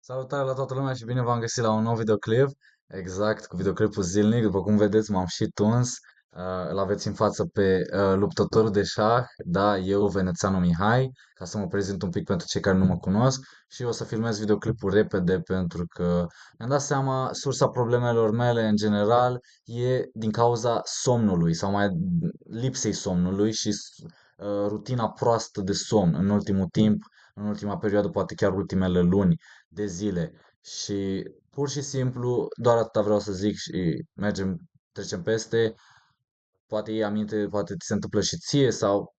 Salutare la toată lumea și bine v-am găsit la un nou videoclip. Exact, cu videoclipul zilnic. După cum vedeți, m-am și tuns. Îl aveți în față pe luptătorul de șah, da, eu, Venețanu Mihai, ca să mă prezint un pic pentru cei care nu mă cunosc. Și o să filmez videoclipul repede pentru că mi-am dat seama, sursa problemelor mele în general e din cauza somnului sau mai lipsei somnului și rutina proastă de somn în ultimul timp, în ultima perioadă, poate chiar ultimele luni de zile. Și pur și simplu, doar atâta vreau să zic și trecem peste. Poate iei aminte, poate ți se întâmplă și ție sau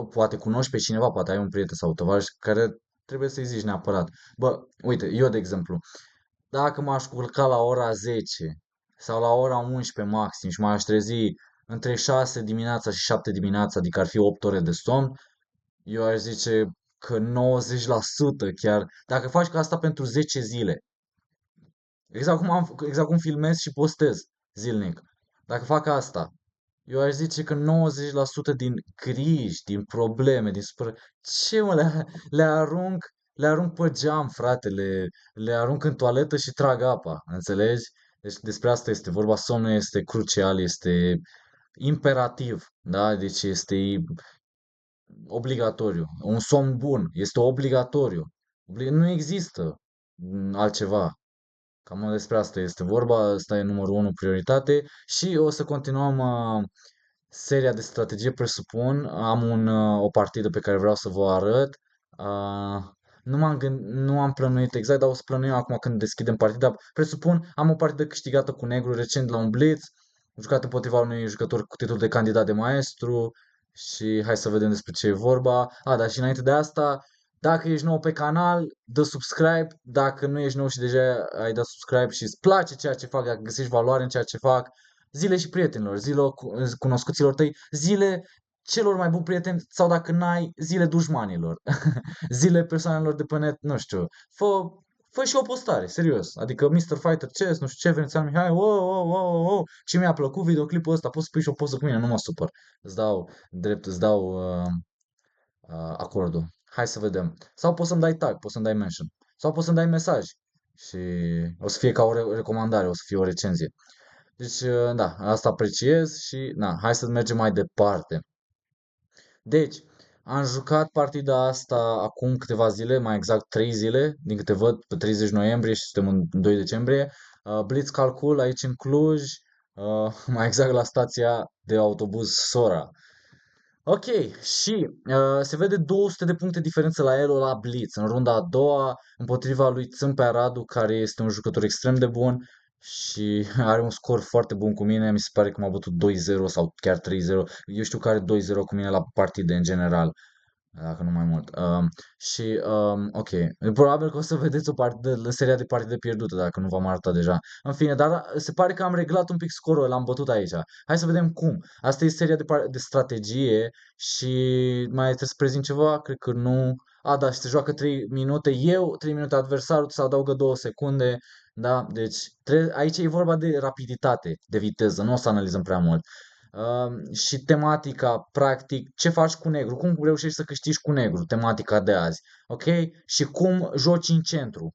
poate cunoști pe cineva, poate ai un prieten sau un tovarăș care trebuie să-i zici neapărat. Bă, uite, eu de exemplu, dacă m-aș culca la ora 10 sau la ora 11 maxim și m-aș trezi între 6 dimineața și 7 dimineața, adică ar fi 8 ore de somn, eu aș zice că 90% chiar, dacă faci ca asta pentru 10 zile, exact cum filmez și postez zilnic. Dacă fac asta, eu aș zice că 90% din griji, din probleme, din supăr... Ce mă, le arunc pe geam, frate, le arunc în toaletă și trag apa, înțelegi? Deci despre asta este vorba, somnul este crucial, este imperativ, da? Deci este obligatoriu. Un somn bun este obligatoriu. Nu există altceva. Cam despre asta este vorba, asta e numărul unu prioritate și o să continuăm seria de strategie, presupun. Am o partidă pe care vreau să vă arăt. Uh, nu am plănuit exact, dar o să plănuim acum când deschidem partida. Presupun, am o partidă câștigată cu negru recent la un blitz, jucat împotriva unui jucător cu titlul de candidat de maestru și hai să vedem despre ce e vorba. Dar și înainte de asta, dacă ești nou pe canal, dă subscribe. Dacă nu ești nou și deja ai dat subscribe și îți place ceea ce fac, dacă găsești valoare în ceea ce fac, zile și prietenilor, zile cunoscuților tăi, zile celor mai buni prieteni sau dacă n-ai, zile dușmanilor, zile persoanelor de pe net, nu știu, fă și o postare, serios, adică Mr. Fighter Chess, nu știu ce, Venețian Mihai, și mi-a plăcut videoclipul ăsta, poți să pui și o poză cu mine, nu mă supăr, îți dau acordul. Hai să vedem. Sau poți să-mi dai tag, poți să-mi dai mention. Sau poți să-mi dai mesaj. Și o să fie ca o recomandare, o să fie o recenzie. Deci, da, asta apreciez și, na, hai să mergem mai departe. Deci, am jucat partida asta acum câteva zile, mai exact 3 zile, din câte văd, pe 30 noiembrie și suntem în 2 decembrie. Blitz calcul aici în Cluj, mai exact la stația de autobuz Sora. Ok, și se vede 200 de puncte diferență la el la Blitz în runda a doua împotriva lui Țâmpea Radu, care este un jucător extrem de bun și are un scor foarte bun cu mine. Mi se pare că m-a bătut 2-0 sau chiar 3-0. Eu știu că are 2-0 cu mine la partide în general, dacă nu mai mult. Ok, probabil că o să vedeți o partidă, în seria de partide pierdute, dacă nu v-am arătat deja. În fine, dar se pare că am reglat un pic scorul, l-am bătut aici. Hai să vedem cum. Asta e seria de strategie și mai trebuie să prezint ceva, cred că nu. Da, și se joacă 3 minute eu, 3 minute adversarul, se adaugă 2 secunde. Da, deci aici e vorba de rapiditate, de viteză, nu o să analizăm prea mult. Și tematica, practic, ce faci cu negru, cum reușești să câștigi cu negru, tematica de azi, ok? Și cum joci în centru.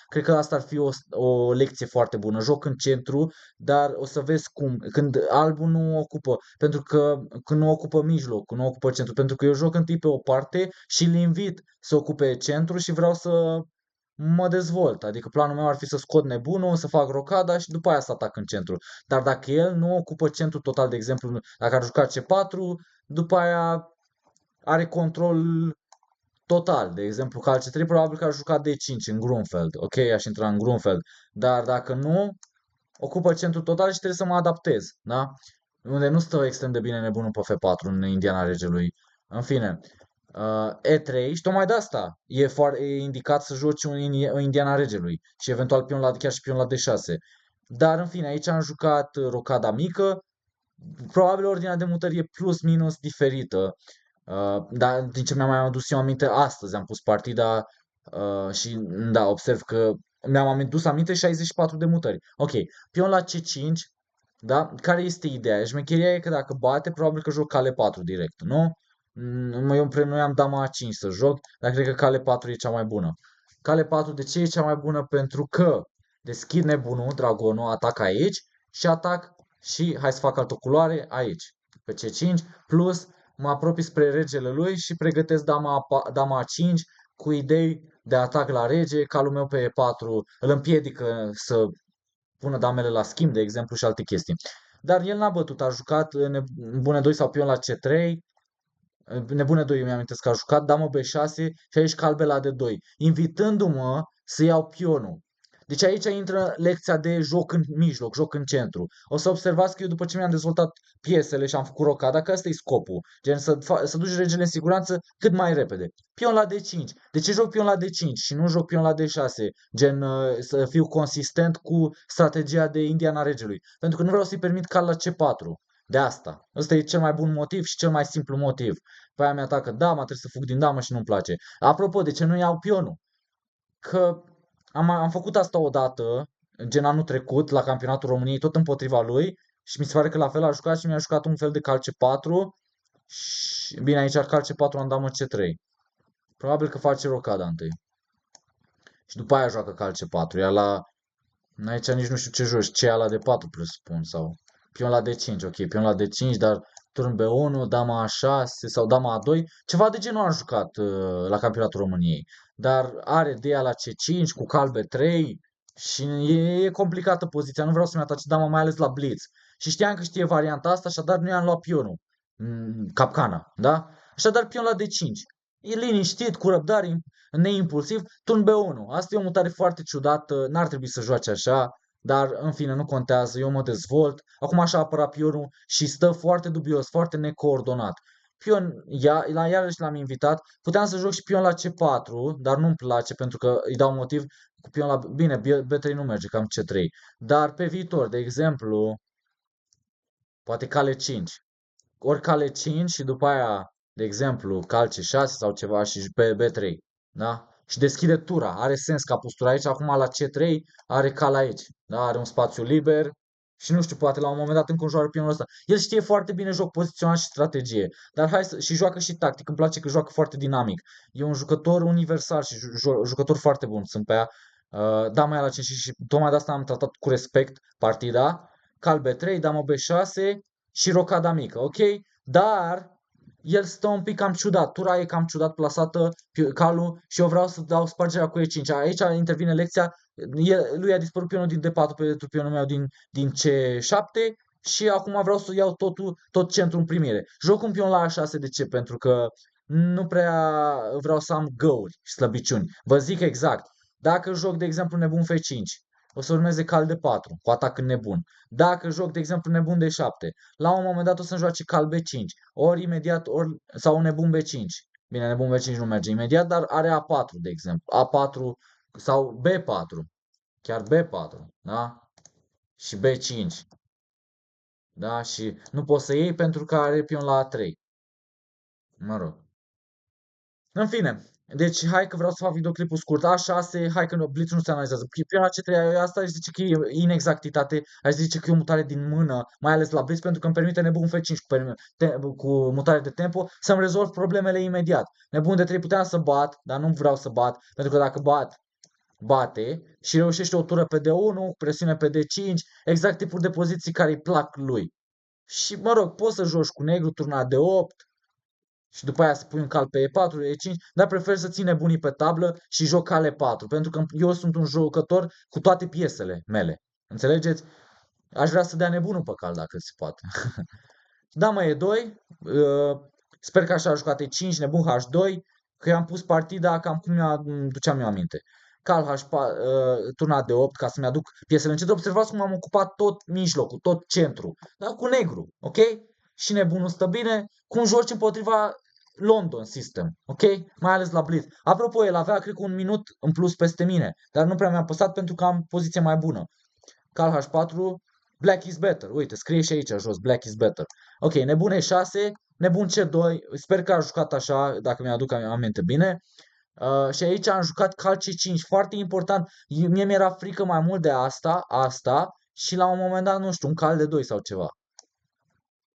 Cred că asta ar fi o lecție foarte bună. Joc în centru, dar o să vezi cum, când albul nu ocupă, pentru că când nu ocupă mijlocul, nu ocupă centru, pentru că eu joc întâi pe o parte și îl invit să ocupe centru și vreau să mă dezvolt. Adică planul meu ar fi să scot nebunul, să fac rocada și după aia să atac în centru. Dar dacă el nu ocupă centru total, de exemplu, dacă ar juca C4, după aia are control total. De exemplu, ca C3 probabil că ar juca D5 în Grunfeld. Ok, aș intra în Grunfeld. Dar dacă nu, ocupă centru total și trebuie să mă adaptez. Da? Unde nu stă extrem de bine nebunul pe F4 în Indiana Regelui. În fine, E3 și tocmai de asta e indicat să joci un Indiana Regelui și eventual chiar și pion la D6. Dar în fine, aici am jucat rocada mică, probabil ordinea de mutări e plus minus diferită, dar din ce mi-am mai adus eu aminte, astăzi am pus partida și da, observ că mi-am adus aminte 64 de mutări. Ok, pion la C5, da? Care este ideea? Șmecheria e că dacă bate, probabil că joc cale 4 direct, nu? Eu împrenuiam dama A5 să joc, dar cred că cale 4 e cea mai bună. Cale 4 de ce e cea mai bună? Pentru că deschid nebunul, dragonul, atac aici și atac și hai să fac altă culoare aici, pe C5, plus mă apropii spre regele lui și pregătesc dama A5 cu idei de atac la rege, calul meu pe E4 îl împiedică să pună damele la schimb, de exemplu, și alte chestii. Dar el n-a bătut, a jucat nebune 2 sau pion la C3, nebune 2 mi-am amintesc că a jucat, damă B6 și aici calbe la D2, invitându-mă să iau pionul. Deci aici intră lecția de joc în mijloc, joc în centru. O să observați că eu după ce mi-am dezvoltat piesele și am făcut rocada, că ăsta e scopul, gen să duci regele în siguranță cât mai repede. Pion la D5. De ce joc pion la D5 și nu joc pion la D6? Gen să fiu consistent cu strategia de Indiana regelui. Pentru că nu vreau să-i permit cal la C4. De asta. Ăsta e cel mai bun motiv și cel mai simplu motiv. Pe aia mi-atacă dama, trebuie să fug din damă și nu-mi place. Apropo, de ce nu iau pionul? Că am făcut asta odată, gen anul trecut, la campionatul României, tot împotriva lui. Și mi se pare că la fel a jucat și mi-a jucat un fel de calce 4. Și bine, aici calce 4 am damă C3. Probabil că face rocada întâi. Și după aia joacă calce 4. Iar la... Aici nici nu știu ce joci. Ce ala de 4 presupun. Sau pion la D5. Ok, pion la D5, dar turn B1, dama A6 sau dama A2. Ceva de genul a jucat la campionatul României. Dar are D la C5 cu cal B3 și e complicată poziția. Nu vreau să-mi atace dama, mai ales la blitz. Și știam că știe varianta asta, așadar nu i-am luat pionul. Capcana, da? Așadar pion la D5. E liniștit, cu răbdare, neimpulsiv, turn B1. Asta e o mutare foarte ciudată, n-ar trebui să joace așa, dar în fine nu contează, eu mă dezvolt. Acum așa apăra pionul și stă foarte dubios, foarte necoordonat. Pion, iarăși l-am invitat, puteam să joc și pion la C4, dar nu-mi place pentru că îi dau motiv cu pion la... Bine, B3 nu merge, cam C3. Dar pe viitor, de exemplu, poate cale 5. Ori cale 5 și după aia, de exemplu, cal C6 sau ceva și pe B3. Da? Și deschide tura. Are sens ca postura aici. Acum la C3 are cal aici. Da? Are un spațiu liber. Și nu știu, poate la un moment dat înconjoară pionul ăsta. El știe foarte bine joc pozițional și strategie. Dar hai să... și joacă și tactic. Îmi place că joacă foarte dinamic. E un jucător universal și jucător foarte bun. Sunt pe ea. Da, mai la C5 și tocmai de asta am tratat cu respect partida. Cal B3, damă B6 și rocada mică, ok? Dar el stă un pic cam ciudat, tura e cam ciudat plasată, calul, și eu vreau să dau spargerea cu E5. Aici intervine lecția, lui a dispărut pionul din D4 pentru pionul meu din C7 și acum vreau să iau tot centrul în primire. Joc un pion la A6, de ce? Pentru că nu prea vreau să am găuri și slăbiciuni. Vă zic exact, dacă joc, de exemplu, nebun F5, o să urmeze cal de 4 cu atac în nebun. Dacă joc, de exemplu, nebun de 7, la un moment dat o să-mi joace cal B5, ori imediat, ori, sau nebun B5. Bine, nebun B5 nu merge imediat, dar are A4, de exemplu. A4 sau B4. Chiar B4, da? Și B5. Da? Și nu poți să iei pentru că are pion la A3. Mă rog. În fine, deci hai că vreau să fac videoclipul scurt. A6, hai că Blitz nu se analizează. Piona C3, asta aș zice că e inexactitate, aș zice că e o mutare din mână, mai ales la Blitz, pentru că îmi permite nebun F5 cu mutare de tempo să-mi rezolv problemele imediat. Nebun de 3 puteam să bat, dar nu vreau să bat, pentru că dacă bate și reușește o tură pe D1, presiune pe D5, exact tipul de poziții care îi plac lui. Și mă rog, poți să joci cu negru, turna D8, și după aia să pui un cal pe E4, E5, dar prefer să țin nebunii pe tablă și joc cale 4, pentru că eu sunt un jucător cu toate piesele mele. Înțelegeți? Aș vrea să dea nebunul pe cal dacă se poate. Dama E2, sper că așa a jucat E5, nebun H2, că i-am pus partida cam cum duceam eu aminte. Cal H4, turna de 8 ca să-mi aduc piesele încet. Observați cum am ocupat tot mijlocul, tot centru, dar cu negru, ok? Și nebunul stă bine, cum joci împotriva London System, ok? Mai ales la Blitz. Apropo, el avea, cred că, un minut în plus peste mine, dar nu prea mi-a păsat pentru că am poziție mai bună. Cal H4, Black is better. Uite, scrie și aici jos, Black is better. Ok, nebun E6, nebun C2, sper că a jucat așa, dacă mi-aduc aminte bine. Și aici am jucat cal C5, foarte important. Mie mi-era frică mai mult de asta, și la un moment dat, nu știu, un cal de 2 sau ceva.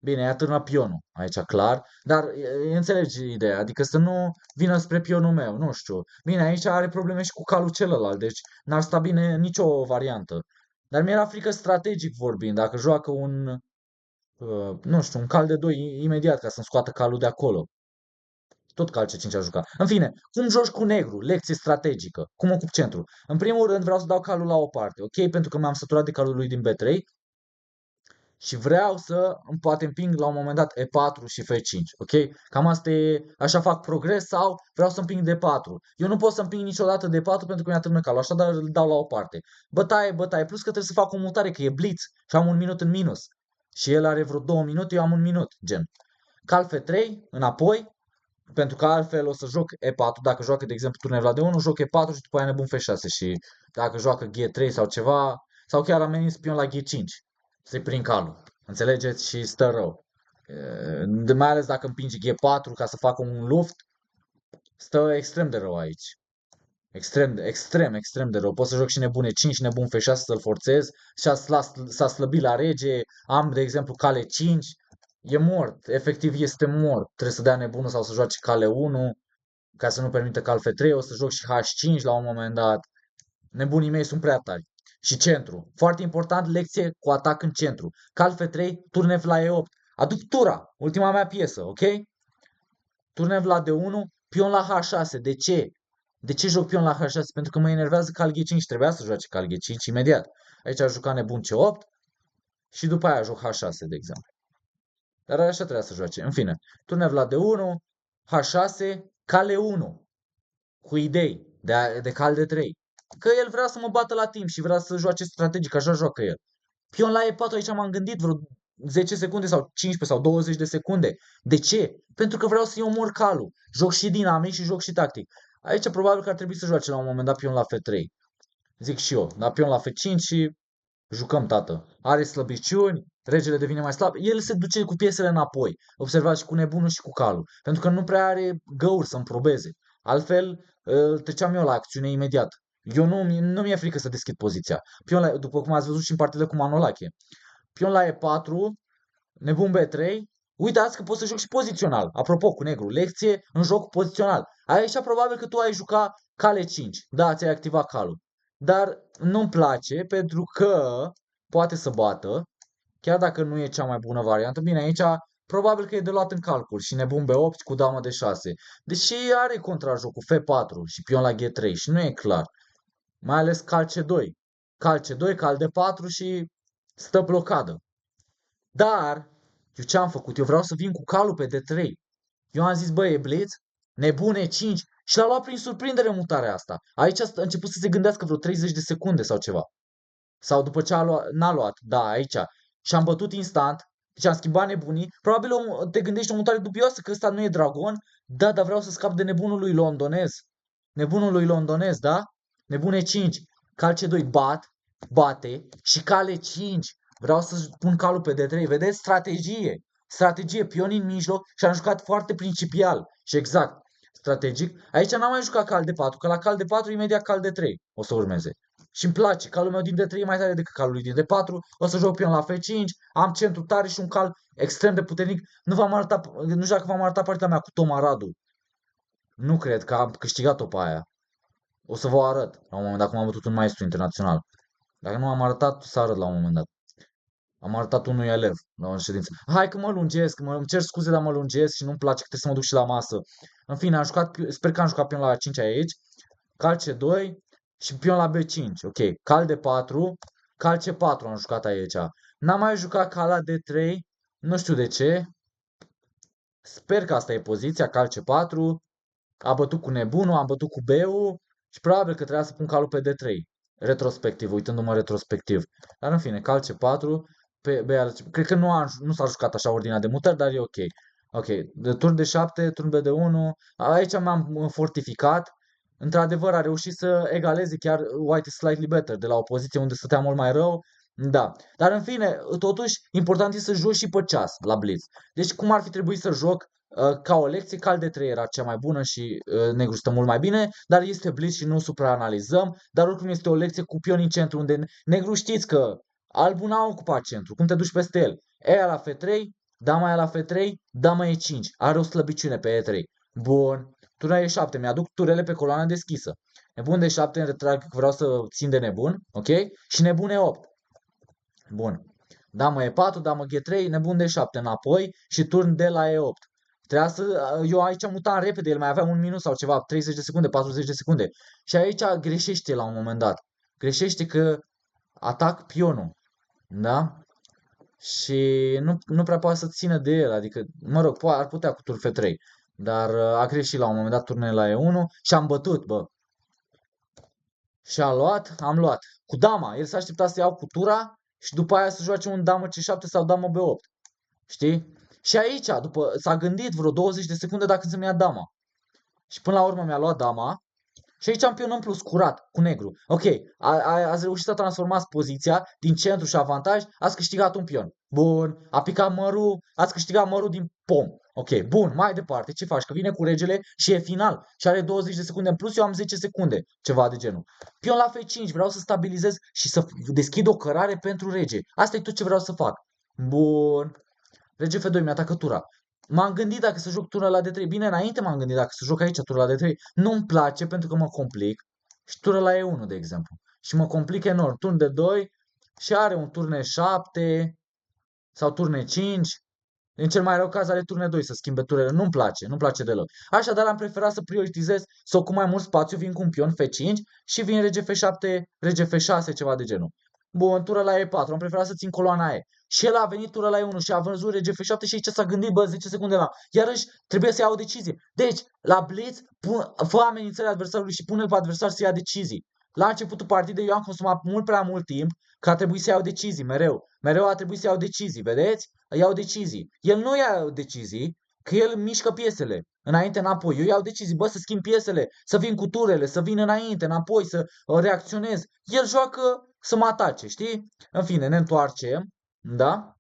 Bine, i-a târnat pionul, aici clar, dar înțelegi ideea, adică să nu vină spre pionul meu, nu știu. Bine, aici are probleme și cu calul celălalt, deci n-ar sta bine nicio variantă. Dar mi-era frică strategic vorbind, dacă joacă un, nu știu, un cal de 2 imediat ca să-mi scoată calul de acolo. Tot cal C5 a jucat. În fine, cum joci cu negru? Lecție strategică. Cum ocup centru? În primul rând vreau să dau calul la o parte, ok? Pentru că m-am săturat de calul lui din B3 și vreau să poate împing la un moment dat E4 și F5, ok? Cam asta e, așa fac progres sau vreau să împing D4. Eu nu pot să împing niciodată D4 pentru că mi-a terminat calul, așa, dar îl dau la o parte. Bătaie, bătaie, plus că trebuie să fac o mutare, că e blitz și am un minut în minus. Și el are vreo 2 minute, eu am un minut, gen. Cal F3, înapoi, pentru că altfel o să joc E4, dacă joacă, de exemplu, turne Vlad de 1, joc E4 și după aia nebun F6 și dacă joacă G3 sau ceva, sau chiar ameninț spion la G5, să-i prind calul. Înțelegeți? Și stă rău. Mai ales dacă împinge G4 ca să facă un luft, stă extrem de rău aici. Extrem de rău. Pot să joc și nebune 5, nebun F6 să-l forțez. Și s-a slăbit la rege. Am, de exemplu, cale 5. E mort. Efectiv este mort. Trebuie să dea nebunul sau să joace cale 1 ca să nu permită cal F3. O să joc și H5 la un moment dat. Nebunii mei sunt prea tari. Și centru. Foarte important, lecție cu atac în centru. Cal F3, turne la E8. Aduc tura. Ultima mea piesă, ok? Turne la D1, pion la H6. De ce? De ce joc pion la H6? Pentru că mă enervează cal G5. Trebuia să joace cal G5 imediat. Aici a jucat nebun C8 și după aia joc H6, de exemplu. Dar așa trebuia să joace. În fine, turne la D1, H6, cale 1. Cu idei de cal de 3. Că el vrea să mă bată la timp și vrea să joace strategic, așa joacă el. Pion la E4, aici m-am gândit vreo 10 secunde sau 15 sau 20 de secunde. De ce? Pentru că vreau să-i omor calul. Joc și dinamic și joc și tactic. Aici probabil că ar trebui să joace la un moment dat pion la F3. Zic și eu, da, pion la F5 și jucăm, tată. Are slăbiciuni, regele devine mai slab, el se duce cu piesele înapoi. Observați și cu nebunul și cu calul. Pentru că nu prea are găuri să-mi probeze. Altfel, treceam eu la acțiune imediat. Eu nu mi-e frică să deschid poziția. Pion la, după cum ați văzut și în partidă cu Manolache. Pion la E4, nebun B3. Uitați că pot să joc și pozițional. Apropo, cu negru, lecție în joc pozițional. Aici probabil că tu ai jucat cale 5. Da, ți-ai activat calul. Dar nu-mi place pentru că poate să bată, chiar dacă nu e cea mai bună variantă. Bine, aici probabil că e de luat în calcul și nebun B8 cu damă de 6. Deși are contrajocul F4 și pion la G3 și nu e clar. Mai ales cal C2. Cal C2, cal D4 și stă blocadă. Dar, eu ce am făcut? Eu vreau să vin cu calul pe D3. Eu am zis, băi, e blitz, nebune 5 și l-a luat prin surprindere mutarea asta. Aici a început să se gândească vreo 30 de secunde sau ceva. Sau după ce n-a luat, da, aici. Și am bătut instant, deci am schimbat nebunii. Probabil te gândești o mutare dubioasă, că ăsta nu e dragon. Da, dar vreau să scap de nebunul lui londonez. Nebunul lui londonez, da? Nebune 5. Cal C2, bate și cale 5. Vreau să pun calul pe D3. Vedeți? Strategie. Strategie, pioni în mijloc și am jucat foarte principial. Și exact, strategic. Aici n-am mai jucat cal de 4, că la cal de 4 imediat cal de 3 o să urmeze. Și îmi place, calul meu din D3 e mai tare decât calul lui din D4. O să joc pion la F5, am centru tare și un cal extrem de puternic. Nu știu dacă v-am arătat partida mea cu Toma Radu. Nu cred că am câștigat-o pe aia. O să vă arăt la un moment dat cum am bătut un maestru internațional. Dacă nu am arătat, să arăt la un moment dat. Am arătat unui elev la o ședință. Hai că mă lungesc, îmi cer scuze, dar mă lungesc și nu-mi place că trebuie să mă duc și la masă. În fine, sper că am jucat pion la 5 aici. Cal C2 și pion la B5. Ok, cal D4, cal C4 am jucat aici. N-am mai jucat cal la D3, nu știu de ce. Sper că asta e poziția, cal C4. A bătut cu nebunul, am bătut cu B-ul și probabil că trebuia să pun calul pe D3. Retrospectiv, uitându-mă retrospectiv. Dar în fine, cal C4, pe B, cred că nu s-a jucat așa ordinea de mutări, dar e ok. Ok, de turn de 7, turn B de 1. Aici m-am fortificat. Într-adevăr a reușit să egaleze chiar White is slightly better de la o poziție unde stătea mult mai rău. Da, dar în fine, totuși, important e să joci și pe ceas la Blitz. Deci cum ar fi trebuit să joc ca o lecție, cal de 3 era cea mai bună și negru stă mult mai bine, dar este blitz și nu supraanalizăm, dar oricum este o lecție cu pioni în centru, unde negru știți că albul n-a ocupat centru, cum te duci peste el? E la F3, Dama aia la F3, dama E5. Are o slăbiciune pe E3. Bun. Tura E7. Mi-aduc turele pe coloana deschisă. Nebun de 7 în retrag că vreau să țin de nebun. Ok? Și nebun E8. Bun. Dama E4, damă G3, nebun de 7 înapoi și turn de la E8. Trebuia să, eu aici mutam repede, el mai avea un minut sau ceva, 30 de secunde, 40 de secunde. Și aici greșește la un moment dat. Greșește că atac pionul. Da? Și nu prea poate să țină de el, adică, mă rog, ar putea cu tur F3. Dar a greșit la un moment dat turnele la E1 și am bătut, bă. Și am luat. Cu dama, el s-a așteptat să iau cu tura și după aia să joace un damă C7 sau damă B8. Știi? Și aici, după, s-a gândit vreo 20 de secunde dacă să-mi ia dama. Și până la urmă mi-a luat dama. Și aici am pion în plus, curat, cu negru. Ok, ați reușit să transformați poziția din centru și avantaj, ați câștigat un pion. Bun, a picat mărul, ați câștigat mărul din pom. Ok, bun, mai departe, ce faci? Că vine cu regele și e final și are 20 de secunde în plus, eu am 10 secunde, ceva de genul. Pion la F5, vreau să stabilizez și să deschid o cărare pentru rege. Asta e tot ce vreau să fac. Bun, rege F2 mi-atacă tura. M-am gândit dacă să joc tura la D3. Bine, înainte m-am gândit dacă să joc aici tura la D3. Nu-mi place pentru că mă complic. Și tura la E1, de exemplu. Și mă complic enorm. Turn de 2 și are un turn E7 sau turn E5. În cel mai rău caz are turn E2 să schimbe turele. Nu-mi place, nu-mi place deloc. Așadar am preferat să prioritizez, să ocup mai mult spațiu, vin cu un pion F5 și vin rege F7, rege F6, ceva de genul. Bun, tură la E4, am preferat să țin coloana E. Și el a venit tură la E1 și a văzut rege F7 și aici s-a gândit, bă, 10 secunde la. Iarăși trebuie să ia o decizie. Deci, la blitz, fă amenințări adversarului și pune-l pe adversar să ia decizii. La începutul partidei eu am consumat mult prea mult timp că a trebuit să iau decizii mereu. Mereu a trebuit să iau decizii, vedeți? Iau decizii. El nu ia decizii, că el mișcă piesele. Înainte, înapoi. Eu iau decizii, bă, să schimb piesele, să vin cu turele, să vin înainte, înapoi, să reacționez. El joacă să mă atace, știi? În fine, ne întoarcem, da?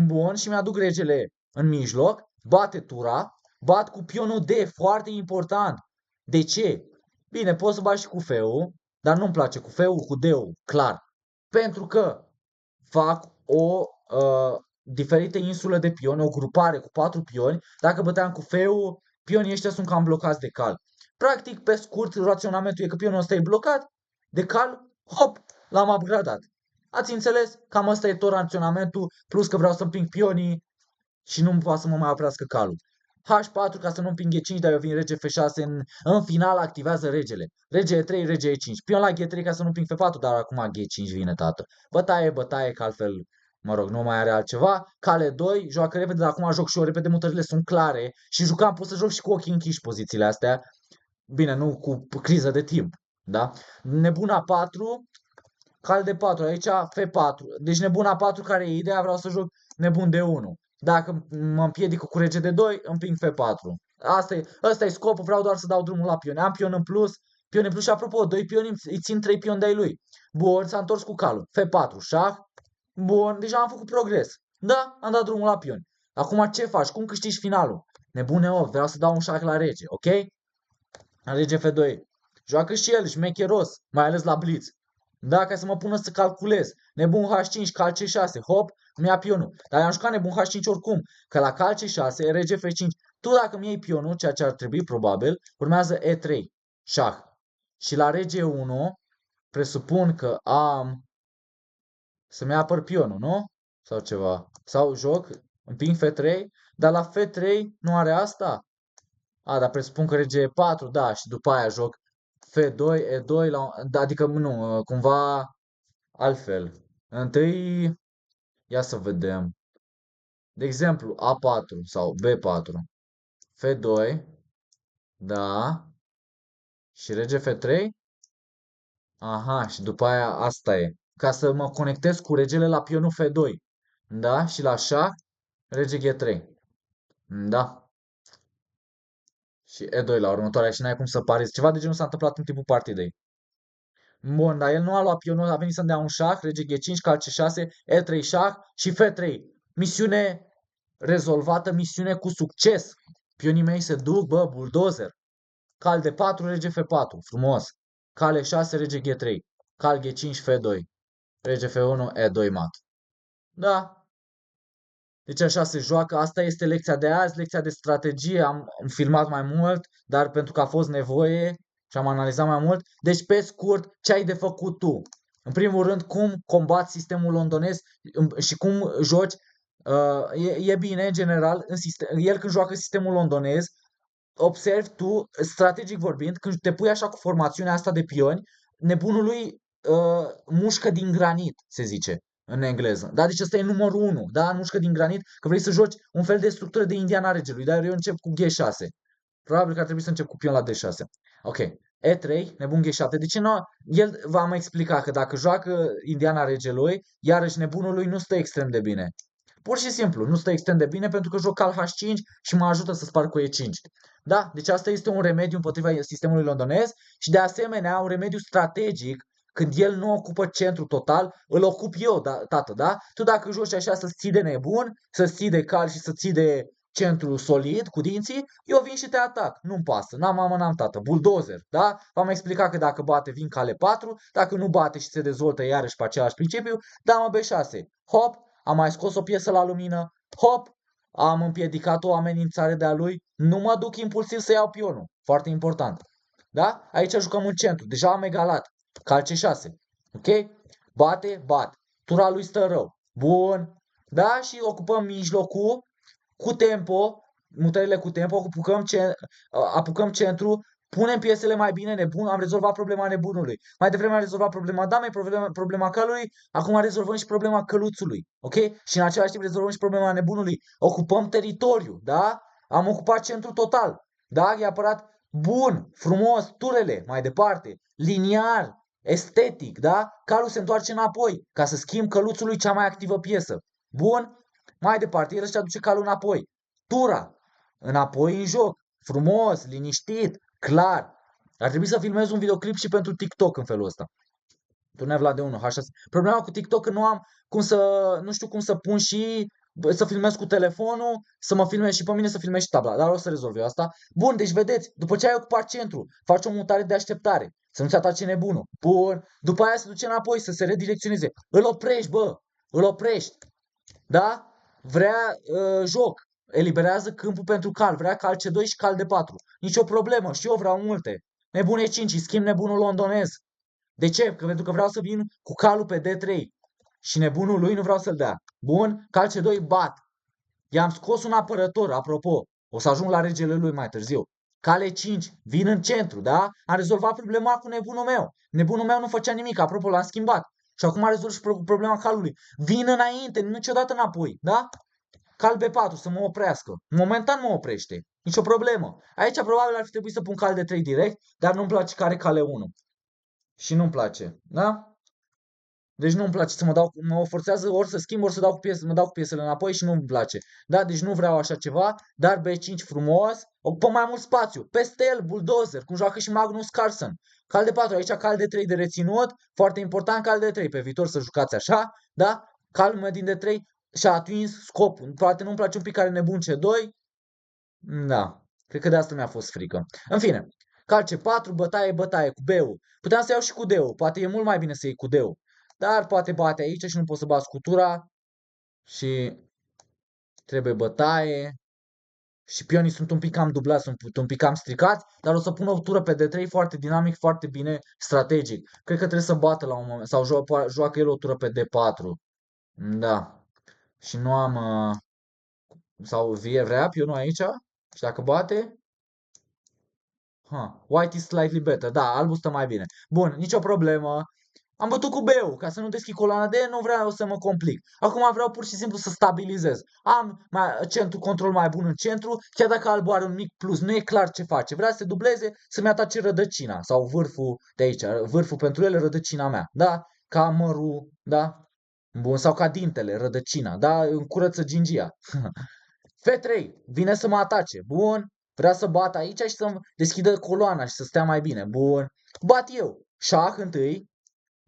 Bun, și mi-aduc regele în mijloc, bate tura, bat cu pionul D, foarte important. De ce? Bine, pot să bat și cu feul, dar nu-mi place cu feul, cu D-ul, clar. Pentru că fac o diferite insule de pioni, o grupare cu 4 pioni. Dacă băteam cu feul, pionii ăștia sunt cam blocați de cal. Practic, pe scurt, raționamentul e că pionul ăsta e blocat de cal, hop, l-am upgradat. Ați înțeles? Cam ăsta e tot raționamentul, plus că vreau să împing pionii și nu-mi poate să mă mai oprească calul. H4 ca să nu împing G5, dar eu vin rege F6, în final activează regele. Rege E3, rege E5. Pion la G3 ca să nu împing F4, dar acum G5 vine tată. Bătaie, bătaie, că altfel, mă rog, nu mai are altceva. Cale 2, joacă repede, dar acum joc și eu repede, mutările sunt clare și jucam, pot să joc și cu ochii închiși pozițiile astea. Bine, nu cu criză de timp, da? Nebuna 4, cal de 4, aici F4. Deci nebuna 4 care e ideea, vreau să joc nebun de 1. Dacă mă împiedic cu rege de 2, împing F4. Asta e scopul, vreau doar să dau drumul la pioni. Am pion în plus, pion în plus și apropo, 2 pioni îi țin 3 pioni de-ai lui. Bun, s-a întors cu calul. F4, șah. Bun, deja am făcut progres. Da, am dat drumul la pioni. Acum ce faci? Cum câștigi finalul? Nebune 8, vreau să dau un șah la rege, ok? Rege F2. Joacă și el, șmecheros, mai ales la blitz. Da, ca să mă pună să calculez. Nebun H5, cal C6, hop, mi-a pionul. Dar i-am jucat nebun H5 oricum, că la cal C6, rege F5. Tu dacă mi iei pionul, ceea ce ar trebui probabil, urmează E3, șah. Și la rege 1, presupun că am să-mi apăr pionul, nu? Sau ceva. Sau joc, împing F3, dar la F3 nu are asta? A, dar presupun că rege E4, da, și după aia joc F2, E2, adică nu, cumva altfel. Întâi, ia să vedem. De exemplu, A4 sau B4, F2, da, și rege F3, aha, și după aia asta e. Ca să mă conectez cu regele la pionul F2, da, și la șah, rege G3, da. Și E2 la următoarea și n-ai cum să parizi. Ceva de genul s-a întâmplat în timpul partidei. Bun, dar el nu a luat pionul, a venit să-mi dea un șah, rege G5, cal C6, E3 șah și F3. Misiune rezolvată, misiune cu succes. Pionii mei se duc, bă, bulldozer. Cal de 4, rege F4, frumos. Cal E6, rege G3. Cal G5, F2. Rege F1, E2 mat. Da. Deci așa se joacă, asta este lecția de azi, lecția de strategie, am filmat mai mult, dar pentru că a fost nevoie și am analizat mai mult. Deci, pe scurt, ce ai de făcut tu? În primul rând, cum combați sistemul londonez și cum joci. E bine, în general, el când joacă sistemul londonez, observi tu, strategic vorbind, când te pui așa cu formațiunea asta de pioni, nebunului mușcă din granit, se zice în engleză. Da? Deci ăsta e numărul 1, da? Mușcă din granit, că vrei să joci un fel de structură de Indiana Regelui, dar eu încep cu G6. Probabil că ar trebui să încep cu pion la D6. Ok. E3, nebun G7. De ce nu? El va mai explica că dacă joacă Indiana Regelui, iarăși nebunului nu stă extrem de bine. Pur și simplu, nu stă extrem de bine pentru că joc cal H5 și mă ajută să sparg cu E5. Da? Deci asta este un remediu împotriva sistemului londonez și de asemenea un remediu strategic când el nu ocupă centru total, îl ocup eu, da, tată, da? Tu dacă joci așa să-ți ții de nebun, să-ți ții de cal și să ții de centru solid cu dinții, eu vin și te atac. Nu-mi pasă. N-am mamă, n-am tată. Bulldozer, da? V-am explicat că dacă bate, vin cale 4, dacă nu bate și se dezvoltă iarăși pe același principiu, damă B6. Hop, am mai scos o piesă la lumină, hop, am împiedicat o amenințare de-a lui, nu mă duc impulsiv să iau pionul. Foarte important. Da? Aici jucăm în centru. Deja am egalat. Cal C6. Ok? Bate, bat. Tura lui stă rău. Bun. Da? Și ocupăm mijlocul cu tempo, mutările cu tempo, apucăm centru, punem piesele mai bine, nebun, am rezolvat problema nebunului. Mai devreme am rezolvat problema damei, problema calului, acum rezolvăm și problema căluțului. Ok? Și în același timp rezolvăm și problema nebunului. Ocupăm teritoriu, da? Am ocupat centru total. Da? E apărat bun, frumos, turele, mai departe, liniar, estetic, da? Calul se întoarce înapoi, ca să schimb căluțului cea mai activă piesă. Bun? Mai departe, el își aduce calul înapoi. Tura, înapoi în joc, frumos, liniștit, clar. Ar trebui să filmez un videoclip și pentru TikTok în felul ăsta. Turnea Vlad de 1, H6. Problema cu TikTok că nu știu cum să pun și să filmez cu telefonul, să mă filmez și pe mine să filmez și tabla, dar o să rezolv eu asta. Bun, deci vedeți, după ce ai ocupat centru, faci o mutare de așteptare, să nu-ți atace nebunul. Bun, după aia se duce înapoi, să se redirecționeze. Îl oprești, bă, îl oprești. Da? Vrea joc. Eliberează câmpul pentru cal. Vrea cal C2 și cal D4. Nicio problemă. Și eu vreau multe. Nebun E5 și schimb nebunul londonez. De ce? Că pentru că vreau să vin cu calul pe D3. Și nebunul lui nu vreau să-l dea. Bun? Cal C2 bat. I-am scos un apărător, apropo. O să ajung la regele lui mai târziu. Cale 5, vin în centru, da? Am rezolvat problema cu nebunul meu. Nebunul meu nu făcea nimic, apropo l-am schimbat. Și acum a rezolvat și problema calului. Vin înainte, niciodată înapoi, da? Cal B4 să mă oprească. Momentan mă oprește. Nicio problemă. Aici probabil ar fi trebuit să pun cal de 3 direct, dar nu-mi place care cale 1. Și nu-mi place, da? Deci nu-mi place să mă forțează ori să schimb, ori să mă dau cu piesele înapoi și nu-mi place. Da, deci nu vreau așa ceva, dar B5 frumos, ocupă mai mult spațiu. Peste el, bulldozer, cum joacă și Magnus Carlsen. Cal de 4, aici cal de 3 de reținut, foarte important cal de 3, pe viitor să jucați așa, da? Calmă din de 3 și-a atins scopul. Poate nu-mi place un pic care nebun C2, da, cred că de asta mi-a fost frică. În fine, cal C4, bătaie cu B-ul. Puteam să iau și cu D-ul, poate e mult mai bine să iei cu D-ul. Dar poate bate aici și nu pot să bat scutura și trebuie bătaie. Și pionii sunt un pic cam dublați, sunt un pic cam stricați, dar o să pun o tură pe D3 foarte dinamic, foarte bine strategic. Cred că trebuie să bată la un moment, sau joacă el o tură pe D4. Da. Și nu am, sau vrea pionul aici și dacă bate, white is slightly better. Da, albul stă mai bine. Bun, nicio problemă. Am bătut cu B-ul, ca să nu deschid coloana D, nu vreau să mă complic. Acum vreau pur și simplu să stabilizez. Am control mai bun în centru, chiar dacă albul are un mic plus, nu e clar ce face. Vrea să se dubleze, să-mi atace rădăcina sau vârful de aici. Vârful pentru el, rădăcina mea, da? Ca mărul, da? Bun, sau ca dintele, rădăcina, da? Încurăță gingia. F3, vine să mă atace. Bun, vrea să bată aici și să deschidă coloana și să stea mai bine. Bun, bat eu. Șah întâi.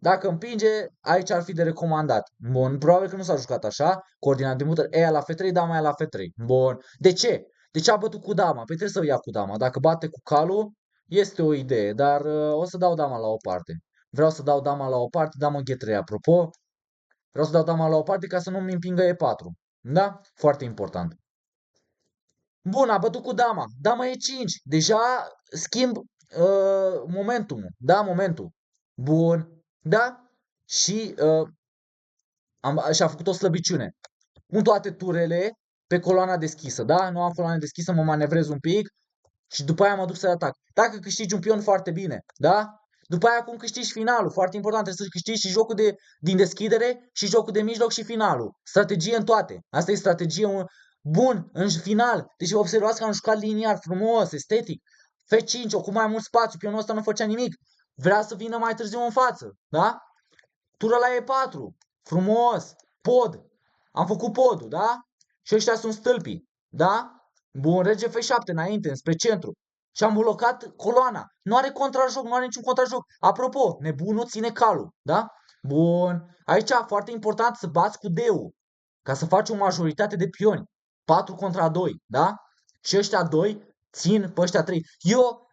Dacă împinge, aici ar fi de recomandat. Bun, probabil că nu s-a jucat așa. Coordinat de mutări, Ea la F3, dama e la F3. Bun. De ce? De ce a bătut cu dama? Păi trebuie să ia cu dama. Dacă bate cu calul, este o idee, dar o să dau dama la o parte. Vreau să dau dama la o parte, dama G3, apropo. Vreau să dau dama la o parte ca să nu-mi împingă E4. Da? Foarte important. Bun, a bătut cu dama. Dama e 5. Deja schimb momentul. Da, momentul. Bun. Da? Și și-a făcut o slăbiciune. Pun toate turele pe coloana deschisă, da? Nu am coloana deschisă, mă manevrez un pic și după aia mă duc să atac. Dacă câștigi un pion, foarte bine, da? După aia cum câștigi finalul, foarte important, trebuie să câștigi și jocul din deschidere și jocul de mijloc și finalul. Strategie în toate. Asta e strategie bun în final. Deci observați că am jucat liniar, frumos, estetic. F5, cu mai mult spațiu, pionul ăsta nu făcea nimic. Vrea să vină mai târziu în față, da? Tura la E4, frumos, pod. Am făcut podul, da? Și ăștia sunt stâlpii, da? Bun, rege F7 înainte, spre centru. Și am blocat coloana. Nu are contrajoc, nu are niciun contrajoc. Apropo, nebunul ține calul, da? Bun. Aici, foarte important să bați cu D-ul, ca să faci o majoritate de pioni. 4 contra 2, da? Și ăștia 2 țin pe ăștia 3. Eu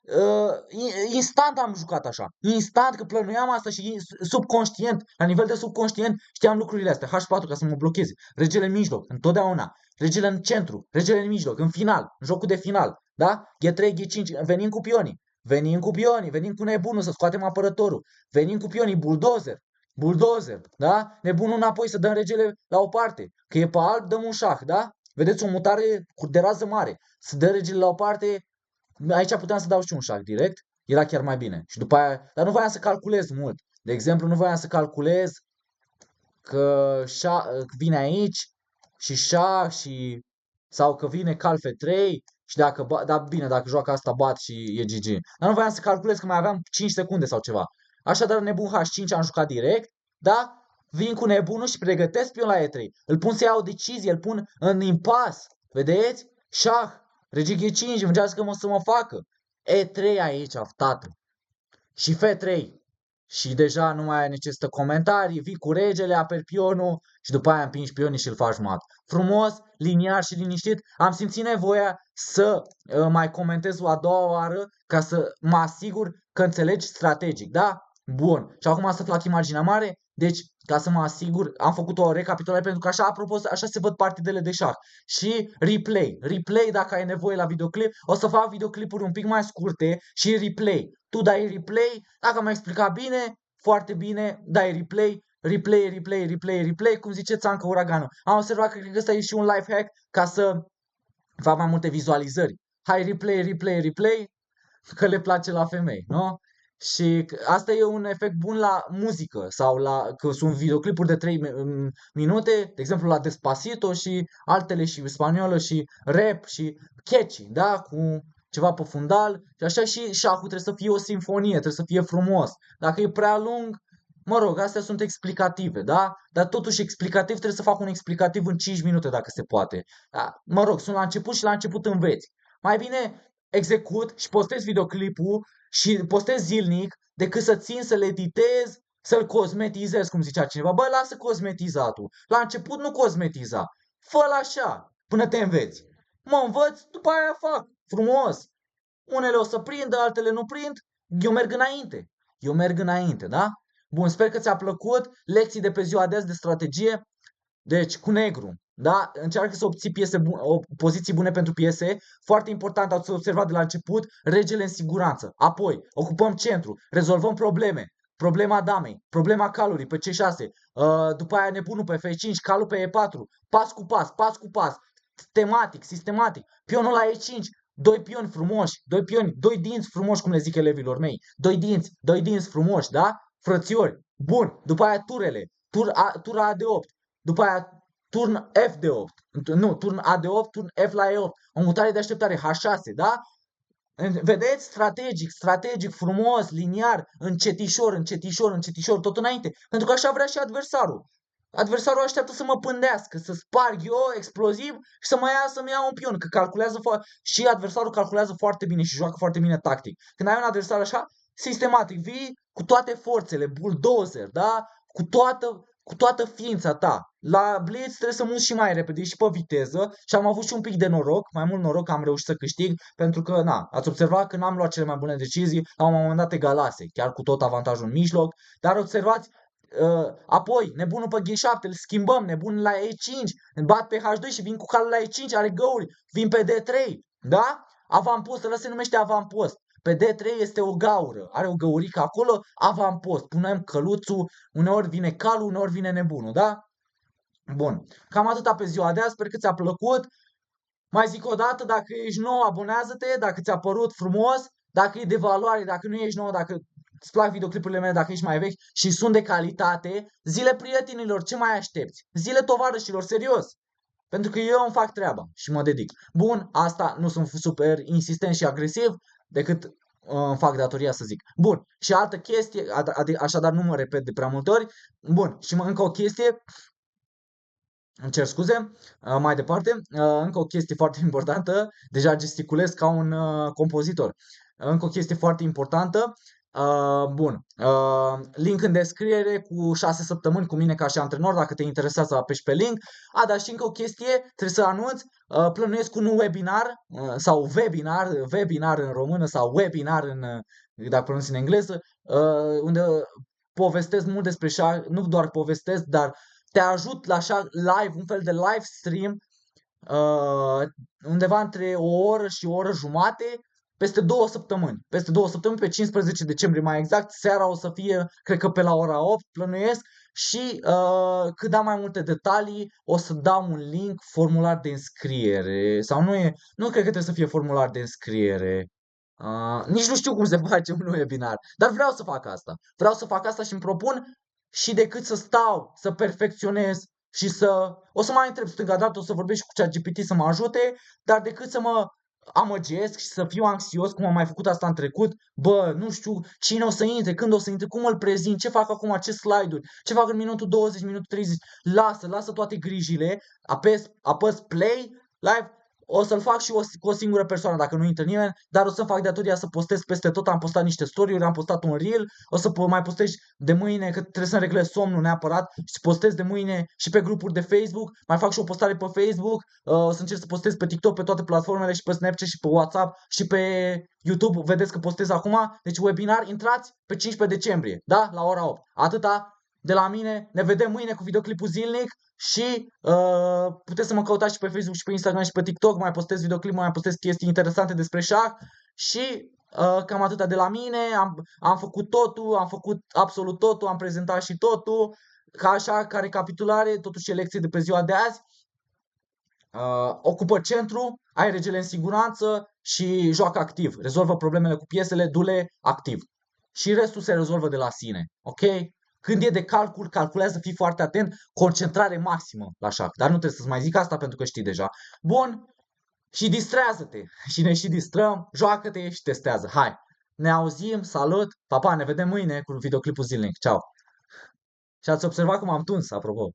instant am jucat așa. Instant, că plănuiam asta și subconștient, la nivel de subconștient, știam lucrurile astea. H4 ca să mă blocheze. Regele în mijloc, întotdeauna. Regele în centru, regele în mijloc, în final, în jocul de final. Da? G3, G5, venim cu pionii. Venim cu pionii, venim cu nebunul să scoatem apărătorul. Venim cu pionii, bulldozer. Bulldozer, da? Nebunul înapoi să dăm regele la o parte. Că e pe alb, dăm un șah, da? Vedeți o mutare de rază mare. Să dă regele la o parte, aici puteam să dau și un șah direct, era chiar mai bine. Și după aia, dar nu voiam să calculez mult. De exemplu, nu voiam să calculez că vine aici și șah și sau că vine cal F3 și dacă da bine, dacă joacă asta bat și e GG. Dar nu voiam să calculez că mai aveam 5 secunde sau ceva. Așadar, nebun H5 am jucat direct, da? Vin cu nebunul și pregătesc pion la E3. Îl pun să ia o decizie, îl pun în impas. Vedeți? Șah. Rege G5, încearcă că să mă facă. E3 aici, tată. Și F3. Și deja nu mai necesită comentarii, vii cu regele, aperi pionul și după aia împingi pionii și îl faci mat. Frumos, liniar și liniștit. Am simțit nevoia să mai comentez o a doua oară ca să mă asigur că înțelegi strategic, da? Bun. Și acum să fac imaginea mare. Deci, ca să mă asigur, am făcut o recapitulare pentru că așa, apropo, așa se văd partidele de șah. Și replay. Replay dacă ai nevoie la videoclip. O să fac videoclipuri un pic mai scurte și replay. Tu dai replay, dacă m-ai explicat bine, foarte bine, dai replay, replay, replay, replay, replay, cum zice Țancă Uraganul. Am observat că cred că ăsta e și un life hack ca să fac mai multe vizualizări. Hai replay, replay, replay, că le place la femei, nu? Și asta e un efect bun la muzică sau că sunt videoclipuri de 3 minute, de exemplu la Despacito și altele și spaniolă și rap și catchy, da? Cu ceva pe fundal și așa și șahul trebuie să fie o simfonie, trebuie să fie frumos. Dacă e prea lung, mă rog, astea sunt explicative, da? Dar totuși explicativ trebuie să fac un explicativ în 5 minute dacă se poate. Da? Mă rog, sunt la început și la început înveți. Mai bine execut și postez videoclipul și postez zilnic decât să țin să-l editez, să-l cosmetizez, cum zicea cineva. Bă, lasă cosmetizatul. La început nu cosmetiza. Fă-l așa, până te înveți. Mă învăț, după aia fac. Frumos. Unele o să prindă, altele nu prind. Eu merg înainte. Eu merg înainte, da? Bun, sper că ți-a plăcut. Lecții de pe ziua de azi de strategie. Deci, cu negru, da? Încearcă să obții poziții bune pentru piese. Foarte important, ați observat de la început, regele în siguranță. Apoi, ocupăm centru, rezolvăm probleme. Problema damei, problema calului pe C6, după aia nebunul pe F5, calul pe E4, pas cu pas, pas cu pas, tematic, sistematic. Pionul la E5, doi pioni frumoși, doi pioni, doi dinți frumoși, cum le zic elevilor mei. Doi dinți frumoși, da? Frățiori. Bun, după aia turele, tura A de 8. După aia turn F de 8. Nu, turn A de 8, turn F la E8. O mutare de așteptare H6, da? Vedeți? Strategic, frumos, liniar, încetișor, încetișor, încetișor, tot înainte. Pentru că așa vrea și adversarul. Adversarul așteaptă să mă pândească, să sparg eu exploziv și să-mi ia un pion, că calculează și adversarul calculează foarte bine și joacă foarte bine tactic. Când ai un adversar așa, sistematic, vii cu toate forțele, bulldozer, da? Cu toată ființa ta. La Blitz trebuie să muți și mai repede și pe viteză și am avut și un pic de noroc, mai mult noroc că am reușit să câștig, pentru că, ați observat că n-am luat cele mai bune decizii, la un moment dat egalase, chiar cu tot avantajul în mijloc, dar observați, Apoi, nebunul pe G7, îl schimbăm, nebunul la E5, bat pe H2 și vin cu calul la E5, are găuri, vin pe D3, da? Avampost, ăla se numește avampost. Pe D3 este o gaură, are o găurică acolo, avampost. Punem căluțul, uneori vine calul, uneori vine nebunul, da? Bun, cam atâta pe ziua de azi, sper că ți-a plăcut. Mai zic o dată, dacă ești nou, abonează-te, dacă ți-a părut frumos, dacă e de valoare, dacă nu ești nou, dacă îți plac videoclipurile mele, dacă ești mai vechi și sunt de calitate, zile prietenilor, ce mai aștepți? Zile tovarășilor, serios. Pentru că eu îmi fac treaba și mă dedic. Bun, asta nu sunt super insistent și agresiv, decât îmi fac datoria să zic. Bun, și altă chestie, așadar nu mă repet de prea multe ori. Bun, și încă o chestie, îmi cer scuze, mai departe, încă o chestie foarte importantă, deja gesticulez ca un compozitor. Încă o chestie foarte importantă, bun, link în descriere cu 6 săptămâni cu mine ca și antrenor, dacă te interesează apeși pe link. Dar și încă o chestie, trebuie să anunț, plănuiesc un webinar sau webinar în română sau webinar dacă pronunț în engleză, unde povestesc mult despre șah, nu doar povestesc, dar te ajut la așa live, un fel de live stream, undeva între o oră și o oră jumate, peste 2 săptămâni. Peste 2 săptămâni, pe 15 decembrie mai exact, seara o să fie, cred că pe la ora 8, plănuiesc, și cât dau mai multe detalii, o să dau un link, formular de înscriere, sau nu cred că trebuie să fie formular de înscriere. Nici nu știu cum se face un webinar, dar vreau să fac asta. Vreau să fac asta și îmi propun și decât să stau, să perfecționez și o să mai întreb stânga-dreapta, o să vorbesc cu ChatGPT să mă ajute, dar decât să mă amăgesc și să fiu anxios, cum am mai făcut asta în trecut, bă, nu știu cine o să intre, când o să intre, cum îl prezint, ce fac acum, ce slide-uri, ce fac în minutul 20, minutul 30, lasă toate grijile, apăs play, live, o să-l fac și cu o singură persoană dacă nu intră nimeni, dar o să-mi fac datoria să postez peste tot, am postat niște story-uri, am postat un reel, o să mai postez de mâine, că trebuie să-mi reglez somnul neapărat și postez de mâine și pe grupuri de Facebook, mai fac și o postare pe Facebook, o să încerc să postez pe TikTok, pe toate platformele și pe Snapchat și pe WhatsApp și pe YouTube, vedeți că postez acum, deci webinar, intrați pe 15 decembrie, da? La ora 8. Atâta de la mine, ne vedem mâine cu videoclipul zilnic și puteți să mă căutați și pe Facebook și pe Instagram și pe TikTok, mai postez videoclip, mai postez chestii interesante despre șah și cam atâta de la mine, am făcut totul, am făcut absolut totul, am prezentat și totul, ca așa, ca recapitulare, totuși e lecție de pe ziua de azi. Ocupă centru, ai regele în siguranță și joacă activ, rezolvă problemele cu piesele, du-le activ. Și restul se rezolvă de la sine, ok? Când e de calcul, calculează, fii foarte atent, concentrare maximă la șah. Dar nu trebuie să-ți mai zic asta pentru că știi deja. Bun, și distrează-te. Și ne și distrăm, joacă-te și testează. Hai, ne auzim, salut, pa, pa, ne vedem mâine cu videoclipul zilnic. Ciao. Și ați observat cum am tuns, apropo.